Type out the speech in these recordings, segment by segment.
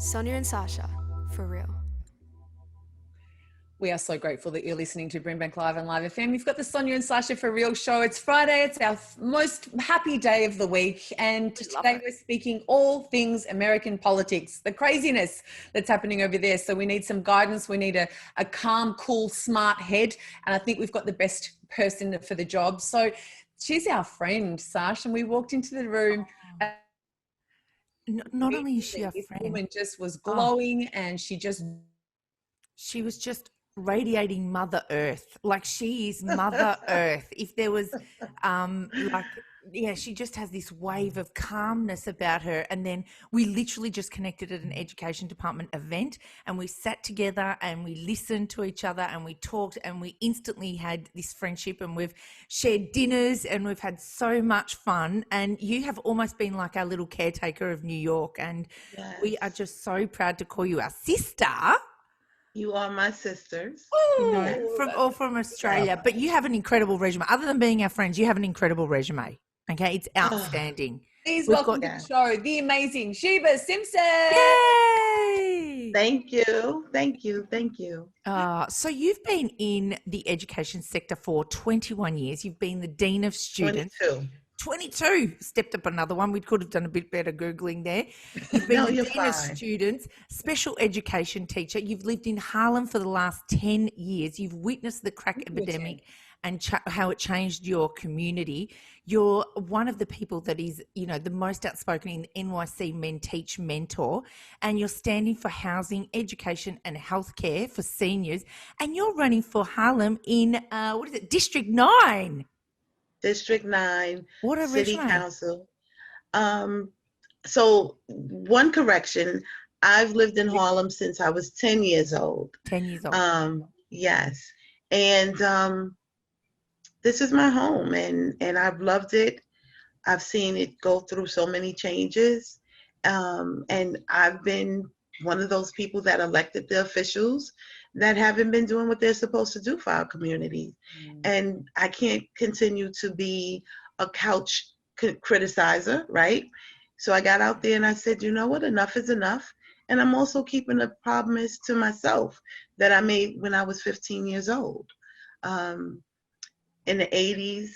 Sonya and Sacha, for real. We are so grateful that you're listening to Bring Back Live and Live FM. You've got the Sonya and Sacha for Real show. It's Friday. It's our most happy day of the week. And today we're speaking all things American politics, the craziness that's happening over there. So we need some guidance. We need a calm, cool, smart head. And I think we've got the best person for the job. So she's our friend, Sash. And we walked into the room. Not only is she a this friend, woman just was glowing and she was just radiating Mother Earth. Like, she is Mother Earth. If there was she just has this wave of calmness about her. And then we literally just connected at an education department event, and we sat together and we listened to each other and we talked, and we instantly had this friendship, and we've shared dinners and we've had so much fun. And you have almost been like our little caretaker of New York, and we are just so proud to call you our sister. You are my sisters. From Australia. But you have an incredible resume. Other than being our friends, you have an incredible resume. Okay, it's outstanding. Please welcome to the show, the amazing Sheba Simpson. Yay! Thank you. So you've been in the education sector for 21 years. You've been the Dean of Students. 22. Stepped up another one. We could have done a bit better Googling there. You've been the Dean of Students, special education teacher. You've lived in Harlem for the last 10 years. You've witnessed the crack epidemic and how it changed your community. You're one of the people that is, the most outspoken in NYC Men Teach mentor, and you're standing for housing, education and healthcare for seniors. And you're running for Harlem in, District 9. District 9, what a City resume. Council. So one correction, I've lived in Harlem since I was 10 years old. 10 years old. Yes. And this is my home, and I've loved it. I've seen it go through so many changes. And I've been one of those people that elected the officials that haven't been doing what they're supposed to do for our community. And I can't continue to be a couch criticizer, right? So I got out there and I said, you know what, enough is enough. And I'm also keeping a promise to myself that I made when I was 15 years old. In the 80s,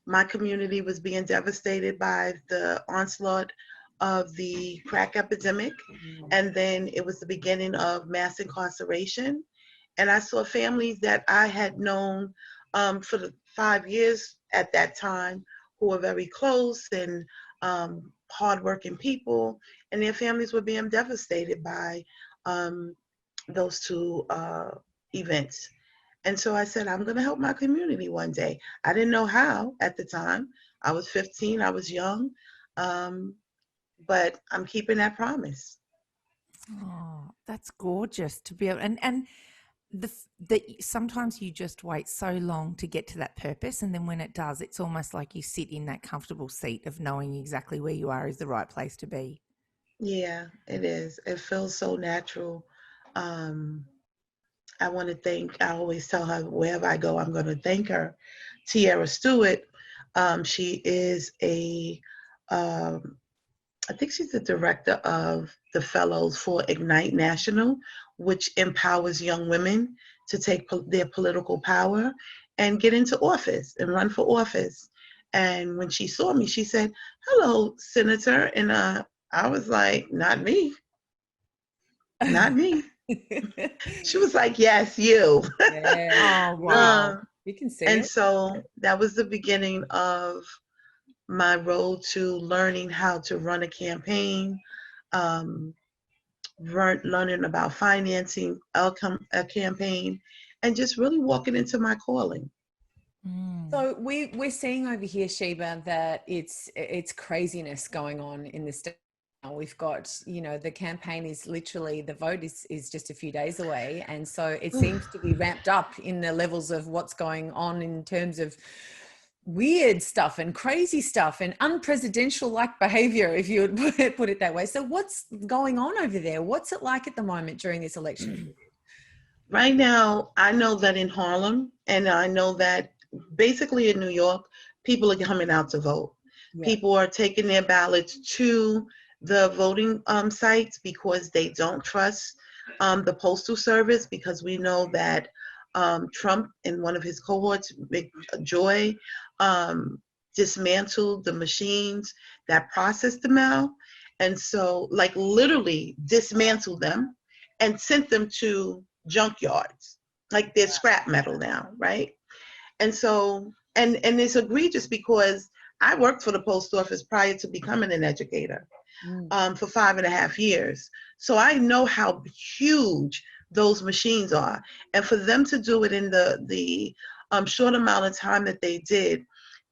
my community was being devastated by the onslaught of the crack epidemic. And then it was the beginning of mass incarceration. And I saw families that I had known for the 5 years at that time who were very close and hardworking people, and their families were being devastated by those two events. And so I said, I'm going to help my community one day. I didn't know how at the time. I was 15, I was young, but I'm keeping that promise. Oh, that's gorgeous to be able, and sometimes you just wait so long to get to that purpose, and then when it does, it's almost like you sit in that comfortable seat of knowing exactly where you are is the right place to be. Yeah, it is. It feels so natural. I want to thank, I always tell her wherever I go, I'm going to thank her. Tierra Stewart, she is I think she's the director of the fellows for Ignite National, which empowers young women to take their political power and get into office and run for office. And when she saw me, she said, hello, Senator. And I was like, not me. Not me. She was like, yes, you. Yeah. Oh, wow. You can see and it. So that was the beginning of my road to learning how to run a campaign, learning about financing a campaign, and just really walking into my calling. So we're seeing over here, Sheba, that it's craziness going on in this state. We've got, the campaign is literally, the vote is just a few days away. And so it seems to be ramped up in the levels of what's going on in terms of weird stuff and crazy stuff and unpresidential like behavior, if you would put it that way. So what's going on over there? What's it like at the moment during this election? Right now, I know that in Harlem, and I know that basically in New York, people are coming out to vote. Yeah. People are taking their ballots to the voting sites because they don't trust the postal service, because we know that Trump and one of his cohorts, Joy, dismantled the machines that process the mail. And so, like, literally dismantled them and sent them to junkyards. Like, they're scrap metal now, right? And so, and it's egregious because I worked for the post office prior to becoming an educator for 5.5 years. So I know how huge those machines are. And for them to do it in the short amount of time that they did,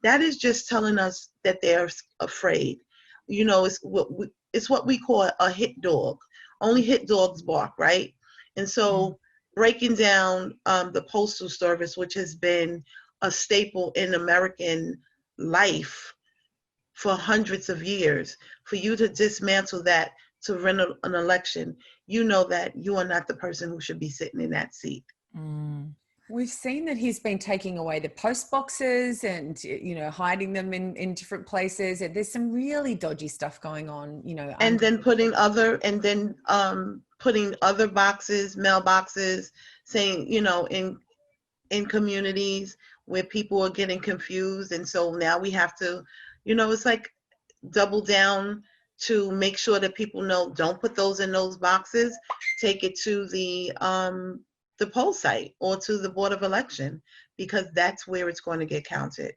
that is just telling us that they're afraid. You know, it's what we call a hit dog. Only hit dogs bark, right? And so breaking down the postal service, which has been a staple in American life for hundreds of years, for you to dismantle that to win an election, you know that you are not the person who should be sitting in that seat. We've seen that he's been taking away the post boxes and, you know, hiding them in different places. There's some really dodgy stuff going on, you know. And then putting other boxes, mailboxes, saying, you know, in communities where people are getting confused. And so now we have to, you know, it's like double down to make sure that people know, don't put those in those boxes. Take it to the poll site or to the Board of Election, because that's where it's going to get counted.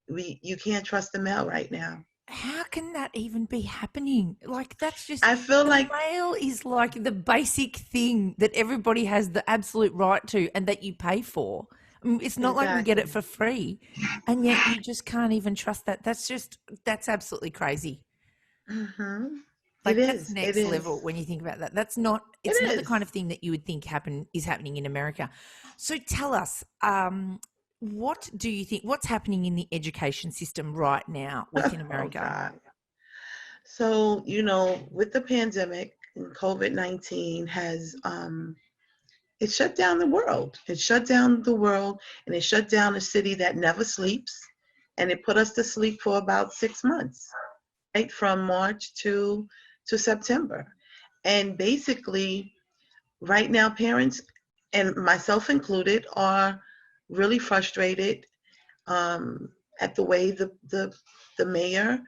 You can't trust the mail right now. How can that even be happening? Like, that's just, I feel like mail is like the basic thing that everybody has the absolute right to and that you pay for. I mean, it's not like we get it for free, and yet you just can't even trust that. That's absolutely crazy. Like, that's next level when you think about that. It's not the kind of thing that you would think is happening in America. So tell us, what do you think, what's happening in the education system right now within America? So, you know, with the pandemic, COVID-19 has, it shut down the world. It shut down the world, and it shut down a city that never sleeps. And it put us to sleep for about 6 months, right? From March to September. And basically, right now, parents, and myself included, are really frustrated at the way the mayor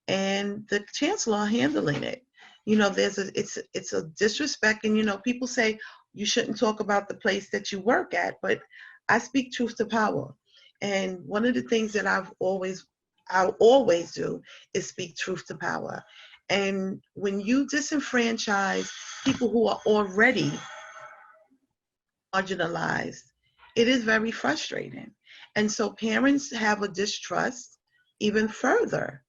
and the chancellor are handling it. You know, it's a disrespect, and you know, people say you shouldn't talk about the place that you work at, but I speak truth to power. And one of the things that I'll always do is speak truth to power. And when you disenfranchise people who are already marginalized, it is very frustrating. And so parents have a distrust even further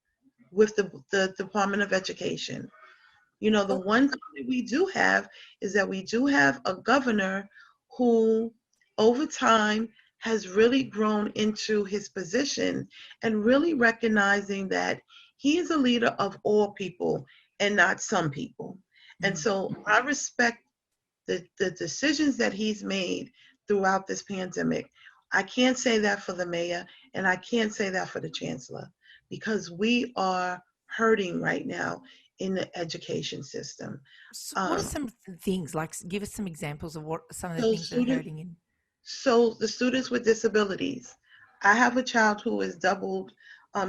with the Department of Education. You know, the one thing that we do have is that we do have a governor who over time has really grown into his position and really recognizing that he is a leader of all people and not some people. And so I respect the decisions that he's made throughout this pandemic. I can't say that for the mayor, and I can't say that for the chancellor, because we are hurting right now in the education system. So what are some things, like, give us some examples of what some of the things that are hurting in? So the students with disabilities. I have a child who is doubled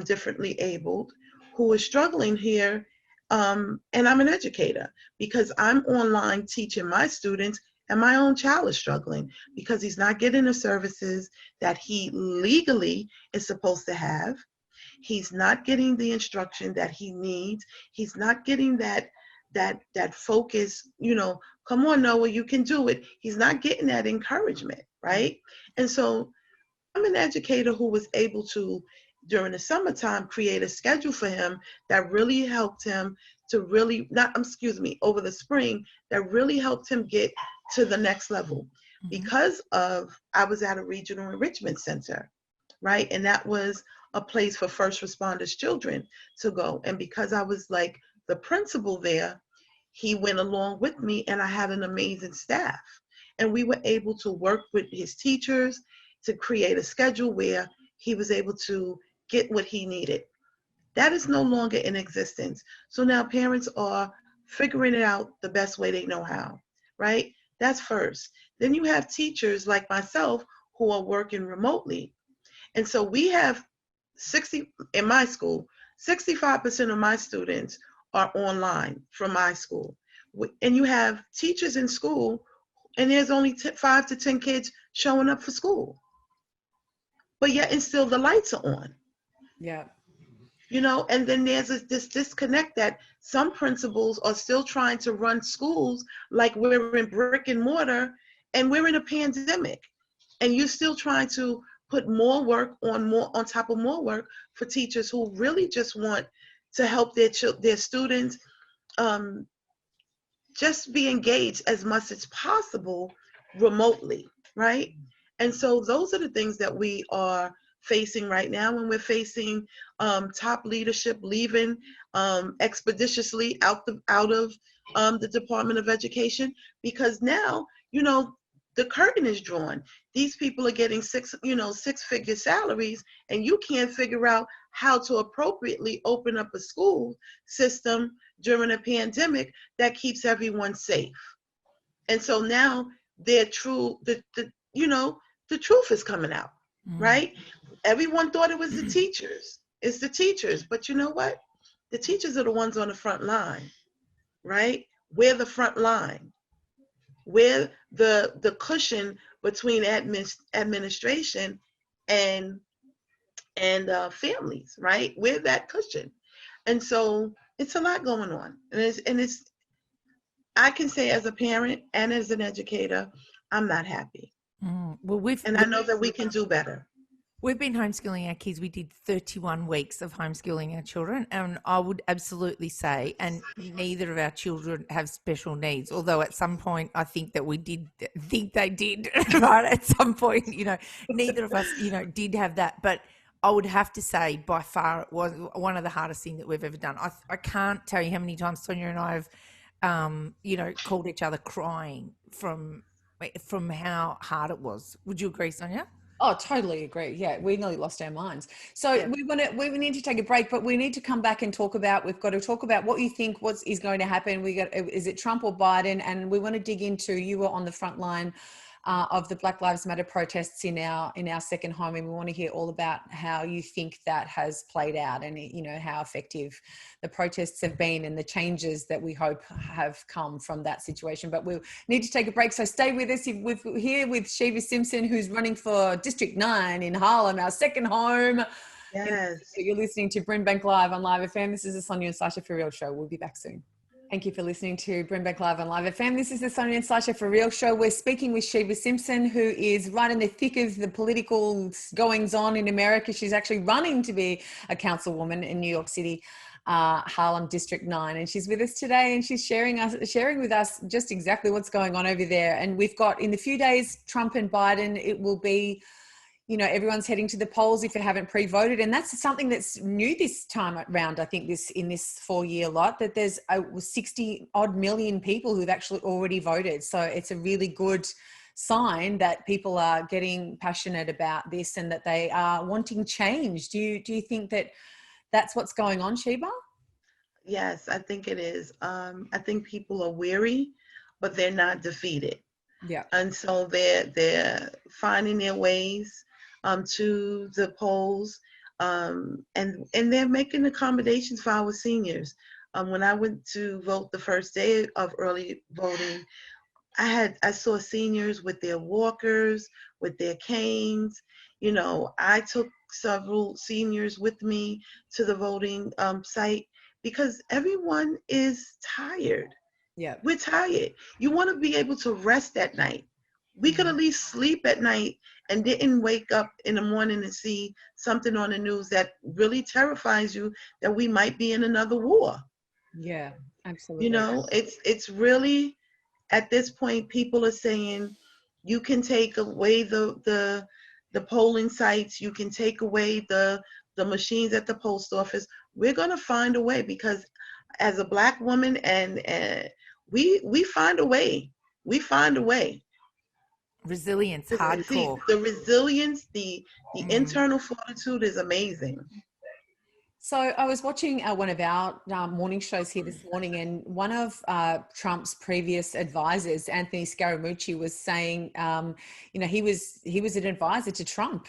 differently abled, who is struggling here, and I'm an educator because I'm online teaching my students, and my own child is struggling because he's not getting the services that he legally is supposed to have. He's not getting the instruction that he needs. He's not getting that focus, you know, come on, Noah, you can do it. He's not getting that encouragement, right? And so I'm an educator who was able to, during the summertime, create a schedule for him that really helped him to over the spring, that really helped him get to the next level. Because I was at a regional enrichment center, right? And that was a place for first responders children to go. And because I was like the principal there, he went along with me, and I had an amazing staff. And we were able to work with his teachers to create a schedule where he was able to get what he needed. That is no longer in existence. So now parents are figuring it out the best way they know how, right? That's first. Then you have teachers like myself who are working remotely. And so we have in my school, 65% of my students are online from my school. And you have teachers in school, and there's only 5 to 10 kids showing up for school. But yet, and still the lights are on. Yeah. And then there's this disconnect that some principals are still trying to run schools like we're in brick and mortar, and we're in a pandemic, and you're still trying to put more work on top of more work for teachers who really just want to help their students just be engaged as much as possible remotely, right? And so those are the things that we are facing right now, when we're facing top leadership leaving expeditiously out of the Department of Education, because now, the curtain is drawn. These people are getting six-figure salaries, and you can't figure out how to appropriately open up a school system during a pandemic that keeps everyone safe. And so now the truth is coming out, right? Everyone thought it was the teachers. It's the teachers. But you know what? The teachers are the ones on the front line, right? We're the front line. We're the cushion between administration and families, right? We're that cushion. And so it's a lot going on. And I can say, as a parent and as an educator, I'm not happy. Well, I know that we can do better. We've been homeschooling our kids. We did 31 weeks of homeschooling our children, and I would absolutely say, and neither of our children have special needs, although at some point I think that we did think they did, right? At some point, neither of us, did have that. But I would have to say, by far, it was one of the hardest things that we've ever done. I can't tell you how many times Sonya and I have, called each other crying from how hard it was. Would you agree, Sonya? Oh, totally agree. Yeah, we nearly lost our minds. So yeah. we need to take a break, but we need to come back and we've got to talk about what you think is going to happen. Is it Trump or Biden? And we want to dig into, you were on the front line of the Black Lives Matter protests in our second home, and we want to hear all about how you think that has played out, and how effective the protests have been and the changes that we hope have come from that situation. But we'll need to take a break, so stay with us. We're here with Sheba Simpson, who's running for District 9 in Harlem, our second home. Yes. You're listening to Brimbank Live on Live FM. This is the Sonya and Sacha For Real show. We'll be back soon. Thank you for listening to Brimbank Live on Live FM. This is the Sonya and Sacha For Real show. We're speaking with Sheba Simpson, who is right in the thick of the political goings-on in America. She's actually running to be a councilwoman in New York City, Harlem District 9. And she's with us today, and she's sharing with us just exactly what's going on over there. And we've got, in the few days, Trump and Biden, it will be, everyone's heading to the polls if you haven't pre-voted. And that's something that's new this time around, I think, in this 4-year lot, that there's 60 odd million people who've actually already voted. So it's a really good sign that people are getting passionate about this and that they are wanting change. Do you think that that's what's going on, Sheba? Yes, I think it is. I think people are weary, but they're not defeated. Yeah. And so they're finding their ways to the polls, and they're making accommodations for our seniors. When I went to vote the first day of early voting, I saw seniors with their walkers, with their canes. I took several seniors with me to the voting site because everyone is tired. Yeah, we're tired. You want to be able to rest at night. We could at least sleep at night and didn't wake up in the morning and see something on the news that really terrifies you that we might be in another war. Yeah, absolutely. It's really, at this point, people are saying you can take away the polling sites, you can take away the machines at the post office. We're going to find a way, because as a Black woman, and we find a way. We find a way. Resilience, hardcore. The resilience, the internal fortitude is amazing. So I was watching one of our morning shows here this morning, and one of Trump's previous advisors, Anthony Scaramucci, was saying, he was an advisor to Trump,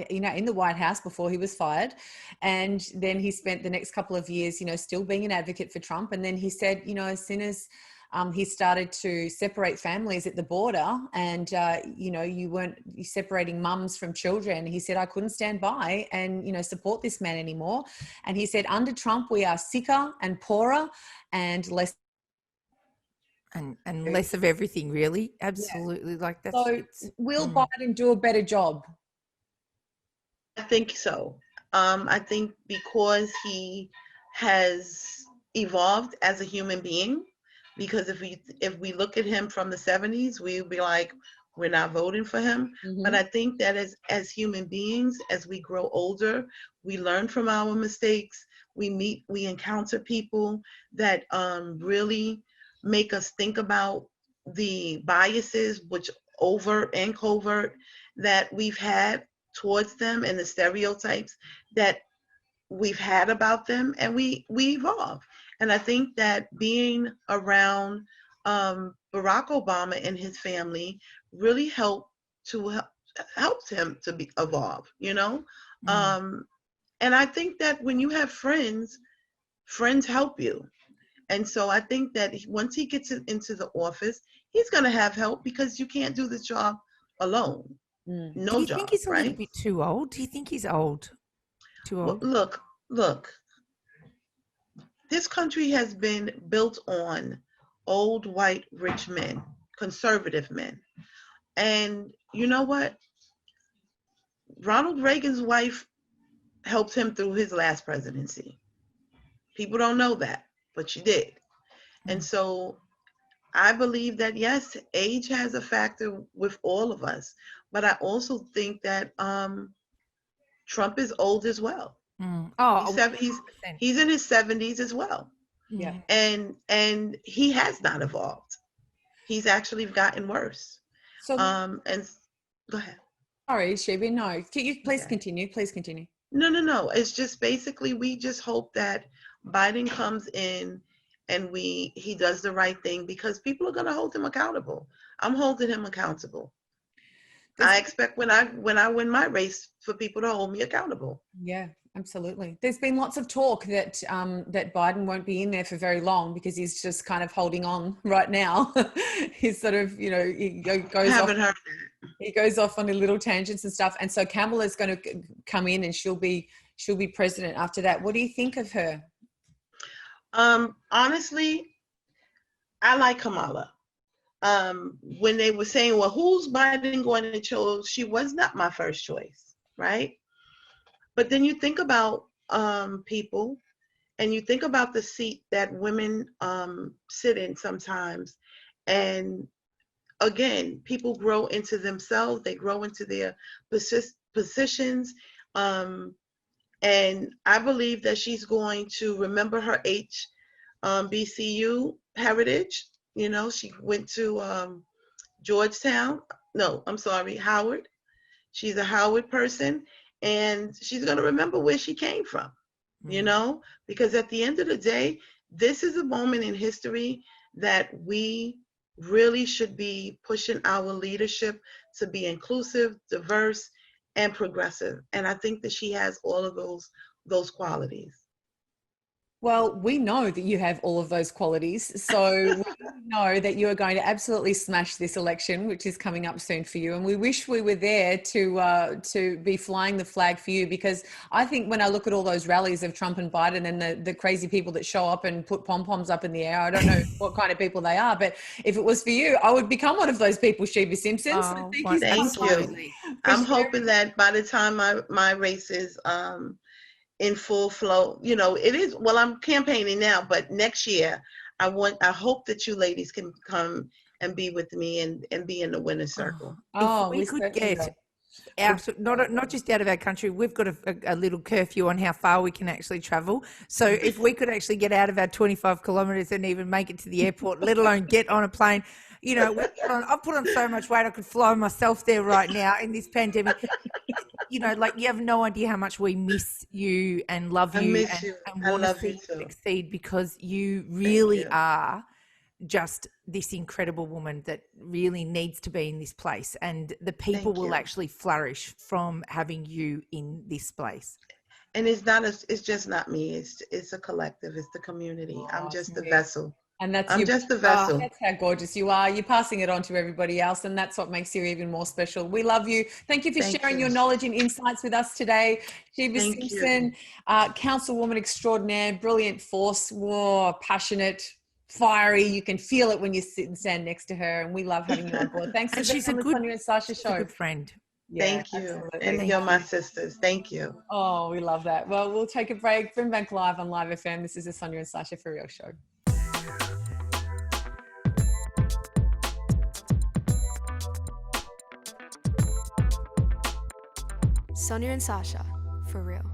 in the White House before he was fired, and then he spent the next couple of years, still being an advocate for Trump. And then he said, as soon as he started to separate families at the border, and you weren't separating mums from children. He said, I couldn't stand by and support this man anymore. And he said, under Trump, we are sicker and poorer and less. And less of everything, really. Absolutely. Yeah. Like that. So will Biden do a better job? I think so. I think because he has evolved as a human being. Because if we look at him from the 70s, we'd be like, we're not voting for him. Mm-hmm. But I think that as human beings, as we grow older, we learn from our mistakes. We encounter people that really make us think about the biases, which overt and covert, that we've had towards them, and the stereotypes that we've had about them, and we evolve. And I think that being around Barack Obama and his family really helped him to evolve, Mm-hmm. And I think that when you have friends help you. And so I think that once he gets into the office, he's going to have help, because you can't do this job alone. No job. Do you think he's a little bit too old? Do you think he's old? Too old? Well, look. This country has been built on old, white, rich men, conservative men. And you know what? Ronald Reagan's wife helped him through his last presidency. People don't know that, but she did. Mm-hmm. And so I believe that, yes, age has a factor with all of us. But I also think that Trump is old as well. Mm. Oh, he's in his 70s as well. Yeah. And he has not evolved. He's actually gotten worse. So and go ahead. Sorry, Sheba. No, can you please continue? Please continue. No. It's just basically, we just hope that Biden comes in and he does the right thing, because people are going to hold him accountable. I'm holding him accountable. I expect when I win my race for people to hold me accountable. Yeah, absolutely. There's been lots of talk that that Biden won't be in there for very long, because he's just kind of holding on right now. He's sort of, he goes I haven't heard that. He goes off on a little tangents and stuff. And so Kamala's going to come in, and she'll be president after that. What do you think of her? Honestly, I like Kamala. When they were saying, well, who's Biden going to choose? She was not my first choice, right? But then you think about people, and you think about the seat that women sit in sometimes. And again, people grow into themselves. They grow into their positions. And I believe that she's going to remember her HBCU heritage. She went to Howard. She's a Howard person, and she's going to remember where she came from, because at the end of the day, this is a moment in history that we really should be pushing our leadership to be inclusive, diverse, and progressive. And I think that she has all of those qualities. Well, we know that you have all of those qualities. So we know that you are going to absolutely smash this election, which is coming up soon for you. And we wish we were there to be flying the flag for you, because I think when I look at all those rallies of Trump and Biden and the crazy people that show up and put pom-poms up in the air, I don't know what kind of people they are, but if it was for you, I would become one of those people, Sheba Simpson. Oh, so thank you. I'm hoping that by the time my race is in full flow, it is, well, I'm campaigning now, but next year I hope that you ladies can come and be with me and be in the winner's circle. If we could get out, not just out of our country, we've got a little curfew on how far we can actually travel. So if we could actually get out of our 25 kilometers and even make it to the airport, let alone get on a plane, I've put on so much weight I could fly myself there right now in this pandemic. Like you have no idea how much we miss you and love you and want to see you succeed, because you really are just this incredible woman that really needs to be in this place, and the people will actually flourish from having you in this place. And it's just not me. It's a collective. It's the community. I'm just the vessel. And I'm just the vessel. That's how gorgeous you are. You're passing it on to everybody else, and that's what makes you even more special. We love you. Thank you for sharing your knowledge and insights with us today. Sheba Simpson, councilwoman extraordinaire, brilliant force, passionate, fiery. You can feel it when you sit and stand next to her, and we love having you on board. Thanks for being on the Sonya and Sacha show. A good friend. Yeah, thank you. Absolutely. And you're my sisters. Thank you. Oh, we love that. Well, we'll take a break. Bring back live on Live FM. This is the Sonya and Sacha For Real show. Sonya and Sacha, For Real.